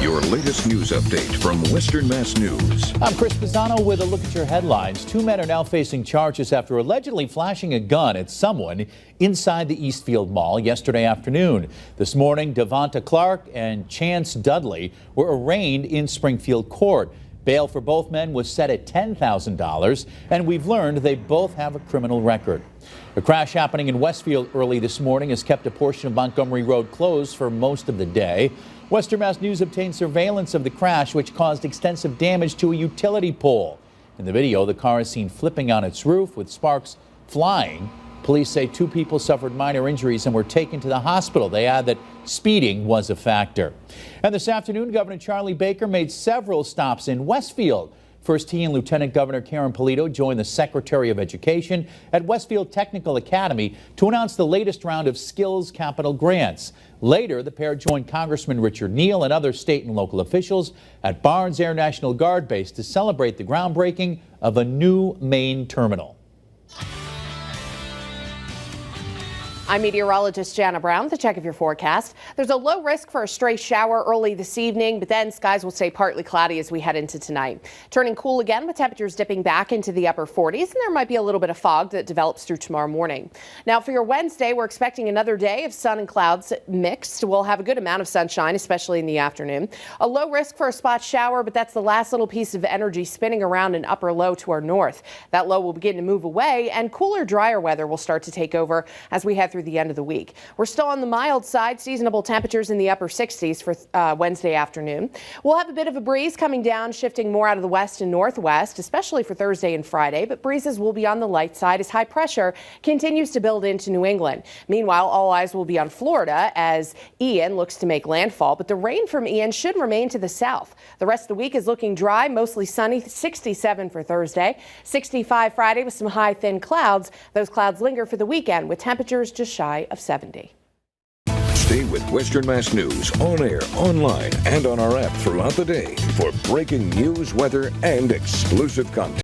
Your latest news update from Western Mass News. I'm Chris Pisano with a look at your headlines. 2 men are now facing charges after allegedly flashing a gun at someone inside the Eastfield Mall yesterday afternoon. This morning, Devonta Clark and Chance Dudley were arraigned in Springfield Court. Bail for both men was set at $10,000, and we've learned they both have a criminal record. A crash happening in Westfield early this morning has kept a portion of Montgomery Road closed for most of the day. Western Mass News obtained surveillance of the crash, which caused extensive damage to a utility pole. In the video, the car is seen flipping on its roof with sparks flying. Police say 2 people suffered minor injuries and were taken to the hospital. They add that speeding was a factor. And this afternoon, Governor Charlie Baker made several stops in Westfield. First, he and Lieutenant Governor Karen Polito joined the Secretary of Education at Westfield Technical Academy to announce the latest round of skills capital grants. Later, the pair joined Congressman Richard Neal and other state and local officials at Barnes Air National Guard Base to celebrate the groundbreaking of a new main terminal. I'm meteorologist Janna Brown with a check of your forecast. There's a low risk for a stray shower early this evening, but then skies will stay partly cloudy as we head into tonight. Turning cool again with temperatures dipping back into the upper 40s, and there might be a little bit of fog that develops through tomorrow morning. Now for your Wednesday, we're expecting another day of sun and clouds mixed. We'll have a good amount of sunshine, especially in the afternoon. A low risk for a spot shower, but that's the last little piece of energy spinning around an upper low to our north. That low will begin to move away, and cooler, drier weather will start to take over as we head through the end of the week. We're still on the mild side, seasonable temperatures in the upper 60s for Wednesday afternoon. We'll have a bit of a breeze coming down, shifting more out of the west and northwest, especially for Thursday and Friday, but breezes will be on the light side as high pressure continues to build into New England. Meanwhile, all eyes will be on Florida as Ian looks to make landfall, but the rain from Ian should remain to the south. The rest of the week is looking dry, mostly sunny, 67 for Thursday, 65 Friday with some high thin clouds. Those clouds linger for the weekend with temperatures just shy of 70. Stay with Western Mass News on air, online, and on our app throughout the day for breaking news, weather, and exclusive content.